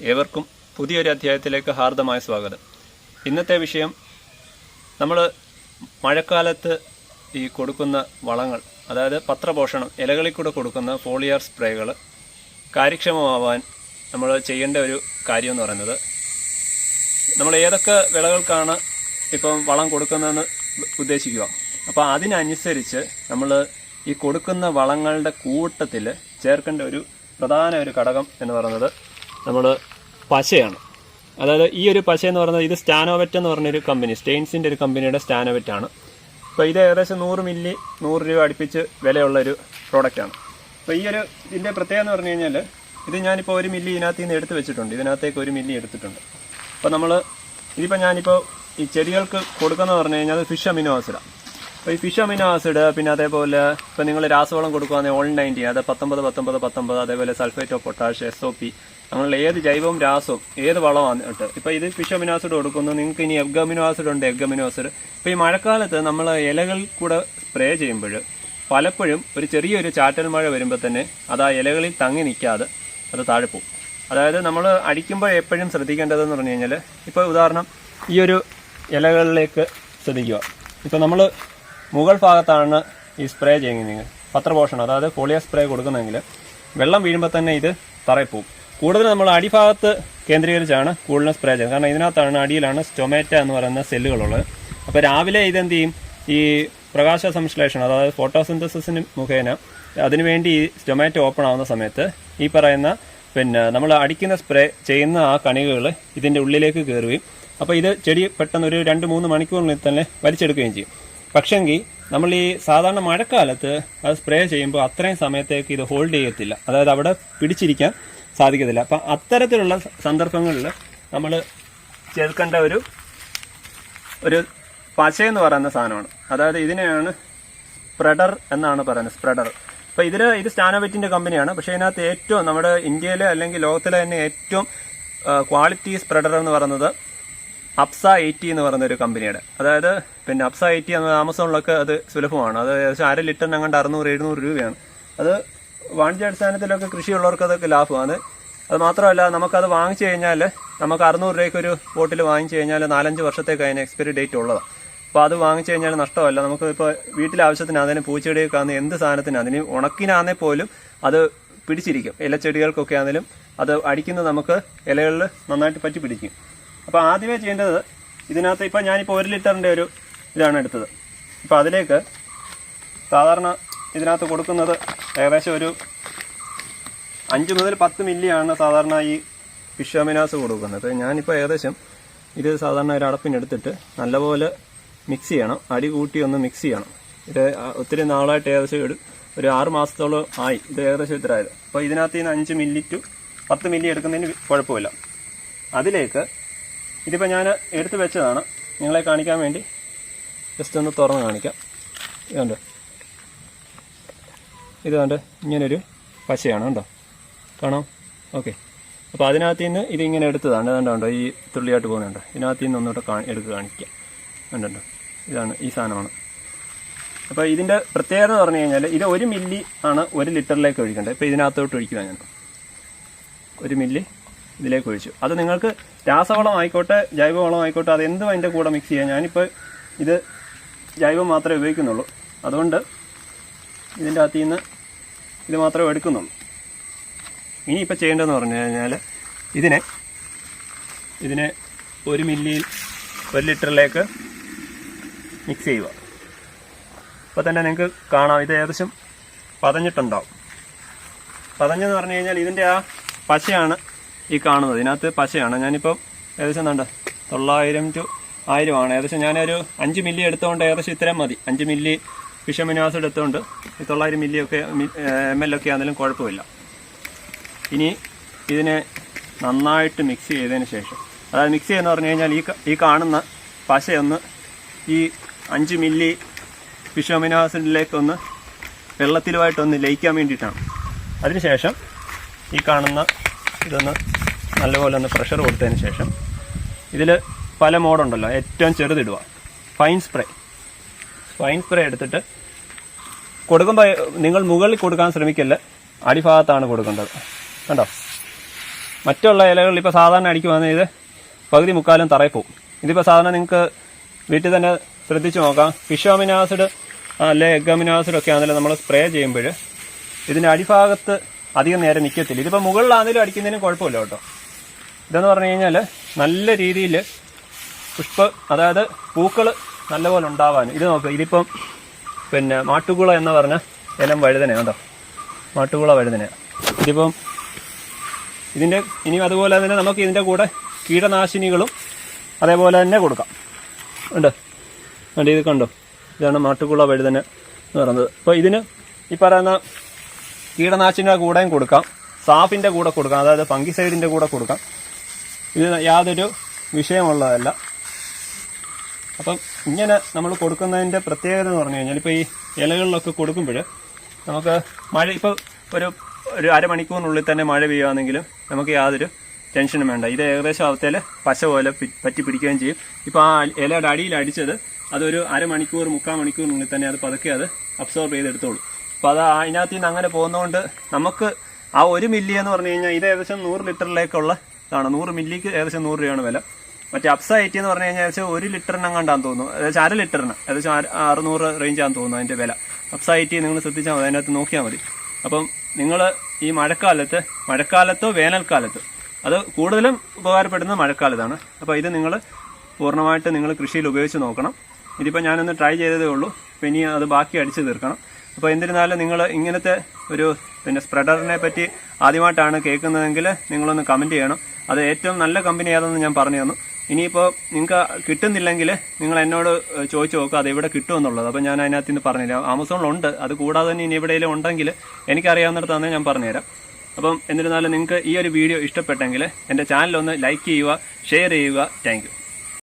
ഏവർക്കും പുതിയൊരു അധ്യായത്തിലേക്ക് ഹാർദമായ സ്വാഗതം. ഇന്നത്തെ വിഷയം നമ്മൾ മഴക്കാലത്ത് ഈ കൊടുക്കുന്ന വളങ്ങൾ, അതായത് പത്രപോഷണം, ഇലകളിൽ കൂടെ കൊടുക്കുന്ന ഫോളിയർ സ്പ്രേകൾ കാര്യക്ഷമമാവാൻ നമ്മൾ ചെയ്യേണ്ട ഒരു കാര്യം എന്ന് പറയുന്നത്, നമ്മൾ ഏതൊക്കെ വിളകൾക്കാണ് ഇപ്പം വളം കൊടുക്കുന്നതെന്ന് ഉദ്ദേശിക്കുക. അപ്പോൾ അതിനനുസരിച്ച് നമ്മൾ ഈ കൊടുക്കുന്ന വളങ്ങളുടെ കൂട്ടത്തിൽ ചേർക്കേണ്ട ഒരു പ്രധാന ഒരു ഘടകം എന്ന് പറയുന്നത് നമ്മൾ പശയാണ്. അതായത് ഈ ഒരു പശ എന്ന് പറയുന്നത്, ഇത് സ്റ്റാനോവെറ്റ് എന്ന് പറഞ്ഞൊരു കമ്പനി, സ്റ്റെയിൻസിൻ്റെ ഒരു കമ്പനിയുടെ സ്റ്റാനോവെറ്റ് ആണ്. അപ്പോൾ ഇത് ഏകദേശം 100 രൂപ അടുപ്പിച്ച് വിലയുള്ളൊരു പ്രോഡക്റ്റാണ്. അപ്പോൾ ഈ ഒരു ഇതിൻ്റെ പ്രത്യേകത എന്ന് പറഞ്ഞു കഴിഞ്ഞാൽ, ഇത് ഞാനിപ്പോൾ 1 മില്ലി ഇതിനകത്ത് നിന്ന് എടുത്ത് വെച്ചിട്ടുണ്ട്. ഇതിനകത്തേക്ക് 1 മില്ലി എടുത്തിട്ടുണ്ട്. അപ്പോൾ ഇതിപ്പോൾ ഞാനിപ്പോൾ ഈ ചെടികൾക്ക് കൊടുക്കുന്നത് പറഞ്ഞു കഴിഞ്ഞാൽ അത് ഫിഷ് അമിനോ ആസിഡാണ്. അപ്പോൾ ഈ ഫിഷ് അമിനോ ആസിഡ്, പിന്നെ അതേപോലെ ഇപ്പോൾ നിങ്ങൾ രാസവളം കൊടുക്കുകയാണെങ്കിൽ ഓൾ 90, അത് 19, അതേപോലെ സൾഫേറ്റ് ഓഫ് പൊട്ടാഷ്, SOP, അങ്ങനെയുള്ള ഏത് ജൈവവും രാസവും ഏത് വളമാണ് ഇട്ട്. ഇപ്പോൾ ഇത് ഫിഷ് അമിനോ ആസിഡ് കൊടുക്കുന്നു. നിങ്ങൾക്ക് ഇനി എഗ് അമിനോ ആസിഡ് ഉണ്ട്, എഗ് അമിനോ ആസിഡ്. ഇപ്പോൾ ഈ മഴക്കാലത്ത് നമ്മൾ ഇലകളിൽ കൂടെ സ്പ്രേ ചെയ്യുമ്പോൾ പലപ്പോഴും ഒരു ചെറിയൊരു ചാറ്റൽ മഴ വരുമ്പോൾ തന്നെ അത് ആ ഇലകളിൽ തങ്ങി നിൽക്കാതെ അത് താഴെ പോകും. അതായത് നമ്മൾ അടിക്കുമ്പോൾ എപ്പോഴും ശ്രദ്ധിക്കേണ്ടതെന്ന് പറഞ്ഞു കഴിഞ്ഞാൽ, ഇപ്പോൾ ഉദാഹരണം ഈ ഒരു ഇലകളിലേക്ക് ശ്രദ്ധിക്കുക. ഇപ്പോൾ നമ്മൾ മുകൾ ഭാഗത്താണ് ഈ സ്പ്രേ ചെയ്യുന്നത്, പത്രപോഷണം, അതായത് ഫോളിയർ സ്പ്രേ കൊടുക്കുന്നതെങ്കിൽ വെള്ളം വീഴുമ്പോൾ തന്നെ ഇത് തറയിൽ പോകും. കൂടുതൽ നമ്മൾ അടിഭാഗത്ത് കേന്ദ്രീകരിച്ചാണ് കൂടുതലും സ്പ്രേ ചെയ്യുന്നത്. കാരണം ഇതിനകത്താണ്, അടിയിലാണ് സ്റ്റൊമാറ്റ എന്ന് പറയുന്ന സെല്ലുകളുള്ളത്. അപ്പോൾ രാവിലെ ഇതെന്ത് ചെയ്യും, ഈ പ്രകാശ സംശ്ലേഷണം, അതായത് ഫോട്ടോസിന്തസിന് മുഖേന അതിനുവേണ്ടി ഈ സ്റ്റൊമാറ്റോ ഓപ്പൺ ആവുന്ന സമയത്ത് ഈ പറയുന്ന നമ്മൾ അടിക്കുന്ന സ്പ്രേ ചെയ്യുന്ന ആ കണികകൾ ഇതിൻ്റെ ഉള്ളിലേക്ക് കയറുകയും അപ്പോൾ ഇത് ചെടി പെട്ടെന്ന് ഒരു 2-3 മണിക്കൂറിനുള്ളിൽ തന്നെ വലിച്ചെടുക്കുകയും ചെയ്യും. പക്ഷെങ്കിൽ നമ്മൾ ഈ സാധാരണ മഴക്കാലത്ത് അത് സ്പ്രേ ചെയ്യുമ്പോൾ അത്രയും സമയത്തേക്ക് ഇത് ഹോൾഡ് ചെയ്യത്തില്ല, അതായത് അവിടെ പിടിച്ചിരിക്കാൻ സാധിക്കത്തില്ല. അപ്പം അത്തരത്തിലുള്ള സന്ദർഭങ്ങളിൽ നമ്മൾ ചേർക്കേണ്ട ഒരു പശയെന്ന് പറയുന്ന സാധനമാണ്. അതായത് ഇതിനെയാണ് സ്പ്രെഡർ എന്നാണ് പറയുന്നത്, സ്പ്രെഡർ. അപ്പോൾ ഇത് സ്റ്റാനോവെറ്റിൻ്റെ കമ്പനിയാണ്. പക്ഷേ ഇതിനകത്ത് ഏറ്റവും നമ്മുടെ ഇന്ത്യയിലെ അല്ലെങ്കിൽ ലോകത്തിലെ തന്നെ ഏറ്റവും ക്വാളിറ്റി സ്പ്രെഡർ എന്ന് പറയുന്നത് അപ്സ 80 എന്ന് പറയുന്ന ഒരു കമ്പനിയുടെ. അതായത് അപ്സ 80 എന്ന ആമസോണിലൊക്കെ അത് സുലഭമാണ്. അത് ഏകദേശം 1/2 ലിറ്ററിന് അങ്ങോട്ട് 600-700 രൂപയാണ്. അത് വാണിജ്യാടിസ്ഥാനത്തിലൊക്കെ കൃഷിയുള്ളവർക്ക് അതൊക്കെ ലാഭമാണ്. അത് മാത്രമല്ല, നമുക്കത് വാങ്ങിച്ചു കഴിഞ്ഞാൽ നമുക്ക് 600 രൂപയ്ക്ക് ഒരു ബോട്ടിൽ വാങ്ങിച്ചു കഴിഞ്ഞാൽ 4-5 വർഷത്തേക്ക് അതിന് എക്സ്പയറി ഡേറ്റ് ഉള്ളതാണ്. അപ്പോൾ അത് വാങ്ങിച്ചു കഴിഞ്ഞാൽ നഷ്ടമല്ല. നമുക്ക് ഇപ്പോൾ വീട്ടിലെ ആവശ്യത്തിനാണെങ്കിലും പൂച്ചെടിയൊക്കെ എന്ത് സാധനത്തിനാണെങ്കിലും ഉണക്കിനാന്നേ പോലും അത് പിടിച്ചിരിക്കും. ഇലച്ചെടികൾക്കൊക്കെ ആണെങ്കിലും അത് അടിക്കുന്നത് നമുക്ക് ഇലകളിൽ നന്നായിട്ട് പറ്റി പിടിക്കും. അപ്പോൾ ആദ്യമേ ചെയ്യേണ്ടത്, ഇതിനകത്ത് ഇപ്പോൾ ഞാനിപ്പോൾ 1 ലിറ്ററിൻ്റെ ഒരു ഇതാണ് എടുത്തത്. ഇപ്പോൾ അതിലേക്ക് സാധാരണ ഇതിനകത്ത് കൊടുക്കുന്നത് ഏകദേശം ഒരു 5 മുതൽ 10 മില്ലിയാണ് സാധാരണ ഈ ഫിഷ് അമിനാസ് കൊടുക്കുന്നത്. ഞാനിപ്പോൾ ഏകദേശം ഇത് സാധാരണ ഒരു അടപ്പിനെടുത്തിട്ട് നല്ലപോലെ മിക്സ് ചെയ്യണം, അടി കൂട്ടി ഒന്ന് മിക്സ് ചെയ്യണം. ഇത് ഒത്തിരി നാളായിട്ട് ഏകദേശം ഒരു 6 മാസത്തോളം ആയി ഇത് ഏകദേശം ഇത്രയായത്. അപ്പോൾ ഇതിനകത്ത് നിന്ന് 5 മില്ലി to 10 മില്ലി എടുക്കുന്നതിന് കുഴപ്പമില്ല. അതിലേക്ക് ഇതിപ്പോൾ ഞാൻ എടുത്ത് വെച്ചതാണ്, നിങ്ങളെ കാണിക്കാൻ വേണ്ടി ജസ്റ്റ് ഒന്ന് തുറന്ന് കാണിക്കാം. ഇത് കണ്ട് ഇങ്ങനൊരു പശയാണ്, കണ്ടോ, കാണാം. ഓക്കെ. അപ്പോൾ അതിനകത്ത് നിന്ന് ഇതിങ്ങനെ എടുത്തതാണ്. കണ്ടോ, ഈ തുള്ളിയായിട്ട് പോകുന്നുണ്ടോ, ഇതിനകത്ത് നിന്ന് ഒന്നുകൂടെ എടുത്ത് കാണിക്കാം. കണ്ടോ, ഇതാണ്, ഈ സാധനമാണ്. അപ്പോൾ ഇതിൻ്റെ പ്രത്യേകത എന്ന് പറഞ്ഞു കഴിഞ്ഞാൽ, ഇത് 1 മില്ലി ആണ് 1 ലിറ്ററിലേക്ക് ഒഴിക്കേണ്ടത്. ഇപ്പോൾ ഇതിനകത്തോട്ട് ഒഴിക്കുക, ഞാൻ 1 മില്ലി ഇതിലേക്ക് ഒഴിച്ചു. അത് നിങ്ങൾക്ക് രാസവളം ആയിക്കോട്ടെ ജൈവവളം ആയിക്കോട്ടെ അതെന്തും അതിൻ്റെ കൂടെ മിക്സ് ചെയ്യാം. ഞാനിപ്പോൾ ഇത് ജൈവം മാത്രമേ ഉപയോഗിക്കുന്നുള്ളൂ, അതുകൊണ്ട് ഇതിൻ്റെ അകത്ത് നിന്ന് ഇത് മാത്രമേ എടുക്കുന്നുള്ളൂ. ഇനിയിപ്പോൾ ചെയ്യേണ്ടതെന്ന് പറഞ്ഞു കഴിഞ്ഞാൽ, ഇതിനെ 1 മില്ലിയിൽ 1 ലിറ്ററിലേക്ക് മിക്സ് ചെയ്യുക. അപ്പോൾ തന്നെ നിങ്ങൾക്ക് കാണാം, ഇത് ഏകദേശം പതഞ്ഞിട്ടുണ്ടാവും. പതഞ്ഞെന്ന് പറഞ്ഞു കഴിഞ്ഞാൽ ഇതിൻ്റെ ആ പശയാണ് ഈ കാണുന്നത്, ഇതിനകത്ത് പശയാണ്. ഞാനിപ്പോൾ ഏകദേശം 900 to 1000 ആണ്. ഏകദേശം ഞാനൊരു 5 മില്ലി എടുത്തുകൊണ്ട് ഏകദേശം ഇത്രയും മതി. 5 മില്ലി ഫിഷ് അമിനോ ആസിഡ് എടുത്തുകൊണ്ട് 900 മില്ലിയൊക്കെ ml ഒക്കെ ആണെങ്കിലും കുഴപ്പമില്ല. ഇനി ഇതിനെ നന്നായിട്ട് മിക്സ് ചെയ്തതിന് ശേഷം, അതായത് മിക്സ് ചെയ്യുന്ന പറഞ്ഞു കഴിഞ്ഞാൽ ഈ കാണുന്ന പശയൊന്ന് ഈ 5 മില്ലി ഫിഷ് അമിനോ ആസിഡിലേക്കൊന്ന് വെള്ളത്തിലുമായിട്ടൊന്ന് ലയിക്കാൻ വേണ്ടിയിട്ടാണ്. അതിനുശേഷം ഈ കാണുന്ന ഇതൊന്ന് നല്ലപോലെ ഒന്ന് പ്രഷർ കൊടുത്തതിന് ശേഷം, ഇതിൽ പല മോഡുണ്ടല്ലോ, ഏറ്റവും ചെറുതിടുക, ഫൈൻ സ്പ്രേ എടുത്തിട്ട് കൊടുക്കുമ്പോൾ നിങ്ങൾ മുകളിൽ കൊടുക്കാൻ ശ്രമിക്കല്ല, അടിഭാഗത്താണ് കൊടുക്കേണ്ടത്. കണ്ടോ, മറ്റുള്ള ഇലകളിൽ ഇപ്പോൾ സാധാരണ അടിക്കുവാണെങ്കിൽ ഇത് പകുതി മുക്കാലും തറയിൽ പോകും. ഇതിപ്പോൾ സാധാരണ നിങ്ങൾക്ക് വീട്ടിൽ തന്നെ ശ്രദ്ധിച്ച് നോക്കാം. ഫിഷ് അമിനോ ആസിഡ് അല്ലെ എഗ് അമിനോ ആസിഡ് ഒക്കെ ആണെങ്കിലും നമ്മൾ സ്പ്രേ ചെയ്യുമ്പോൾ ഇതിൻ്റെ അടിഭാഗത്ത് അധികം നേരം നിൽക്കത്തില്ല. ഇതിപ്പോൾ മുകളിലാണെങ്കിലും അടിക്കുന്നതിനും കുഴപ്പമില്ല കേട്ടോ. ഇതെന്ന് പറഞ്ഞു കഴിഞ്ഞാൽ നല്ല രീതിയിൽ അതായത് പൂക്കൾ നല്ലപോലെ ഉണ്ടാവാൻ. ഇത് നോക്കുക, ഇതിപ്പം പിന്നെ മാട്ടുകുള എന്ന് പറഞ്ഞ ഇനം വഴുതനയാണ് കേട്ടോ, മാട്ടുകുള വഴുതനയാണ്. ഇതിപ്പം ഇതിൻ്റെ ഇനി അതുപോലെ തന്നെ നമുക്ക് ഇതിൻ്റെ കൂടെ കീടനാശിനികളും അതേപോലെ തന്നെ കൊടുക്കാം. ഉണ്ട് കണ്ടോ, ഇത് കണ്ടോ, ഇതാണ് മാട്ടുകുള വഴുതന എന്ന് പറയുന്നത്. അപ്പോൾ ഇതിന് ഈ പറയുന്ന കീടനാശിനിയുടെ കൂടെയും കൊടുക്കാം, സാഫിൻ്റെ കൂടെ കൊടുക്കാം, അതായത് ഫംഗിസൈഡിൻ്റെ കൂടെ കൊടുക്കാം. ഇത് യാതൊരു വിഷയമുള്ളതല്ല. അപ്പം ഇങ്ങനെ നമ്മൾ കൊടുക്കുന്നതിൻ്റെ പ്രത്യേകത എന്ന് പറഞ്ഞു കഴിഞ്ഞാൽ ഇപ്പോൾ ഈ ഇലകളിലൊക്കെ കൊടുക്കുമ്പോൾ നമുക്ക് മഴ ഇപ്പോൾ ഒരു അരമണിക്കൂറിനുള്ളിൽ തന്നെ മഴ പെയ്യുകയാണെങ്കിലും നമുക്ക് യാതൊരു ടെൻഷനും വേണ്ട. ഇത് ഏകദേശം അവസ്ഥയിൽ പശ പോലെ പറ്റി പിടിക്കുകയും ചെയ്യും. ഇപ്പോൾ ആ ഇലയുടെ അടിയിൽ അടിച്ചത് അതൊരു അരമണിക്കൂർ 3/4 മണിക്കൂറിനുള്ളിൽ തന്നെ അത് പതുക്കെ അത് അബ്സോർബ് ചെയ്തെടുത്തോളൂ. അപ്പോൾ അത് അതിനകത്ത് നിന്ന് അങ്ങനെ പോകുന്നതുകൊണ്ട് നമുക്ക് ആ 1 മില്ലി എന്ന് പറഞ്ഞു കഴിഞ്ഞാൽ ഇത് ഏകദേശം 100 ലിറ്ററിലേക്കുള്ള ഇതാണ്. 100 മില്ലിക്ക് ഏകദേശം 100 രൂപയാണ് വില. മറ്റേ അപ്സ 80 എന്ന് പറഞ്ഞു കഴിഞ്ഞാൽ ഏകദേശം 1 ലിറ്ററിനെങ്ങാണ്ടാന്ന് തോന്നുന്നു, ഏകദേശം 1/2 ലിറ്ററിന് ഏകദേശം 600 റേഞ്ചാന്ന് തോന്നുന്നു അതിൻ്റെ വില. അപ്സ 80 നിങ്ങൾ ശ്രദ്ധിച്ചാൽ മതി, അതിനകത്ത് നോക്കിയാൽ മതി. അപ്പം നിങ്ങൾ ഈ മഴക്കാലത്തോ വേനൽക്കാലത്തോ അത് കൂടുതലും ഉപകാരപ്പെടുന്നത് മഴക്കാലത്താണ്. അപ്പോൾ ഇത് നിങ്ങൾ പൂർണ്ണമായിട്ട് നിങ്ങൾ കൃഷിയിൽ ഉപയോഗിച്ച് നോക്കണം. ഇതിപ്പോൾ ഞാനൊന്ന് ട്രൈ ചെയ്തതേ ഉള്ളൂ, അപ്പോൾ ഇനി അത് ബാക്കി അടിച്ച് തീർക്കണം. അപ്പോൾ എന്നിരുന്നാലും നിങ്ങൾ ഇങ്ങനത്തെ ഒരു സ്പ്രെഡറിനെ പറ്റി ആദ്യമായിട്ടാണ് കേൾക്കുന്നതെങ്കിൽ നിങ്ങളൊന്ന് കമൻറ്റ് ചെയ്യണം. അത് ഏറ്റവും നല്ല കമ്പനി ഏതെന്ന് ഞാൻ പറഞ്ഞു തന്നു. ഇനിയിപ്പോൾ നിങ്ങൾക്ക് കിട്ടുന്നില്ലെങ്കിൽ നിങ്ങൾ എന്നോട് ചോദിച്ചു നോക്കുക അത് എവിടെ കിട്ടുമെന്നുള്ളത്. അപ്പോൾ ഞാൻ അതിനകത്ത് നിന്ന് പറഞ്ഞുതരാം. ആമസോണിലുണ്ട്, അത് കൂടാതെ തന്നെ ഇനി എവിടെയെങ്കിലും ഉണ്ടെങ്കിൽ എനിക്കറിയാവുന്നിടത്താണെങ്കിൽ ഞാൻ പറഞ്ഞുതരാം. അപ്പം എന്നിരുന്നാലും നിങ്ങൾക്ക് ഈ ഒരു വീഡിയോ ഇഷ്ടപ്പെട്ടെങ്കിൽ എൻ്റെ ചാനലൊന്ന് ലൈക്ക് ചെയ്യുക, ഷെയർ ചെയ്യുക. Thank you.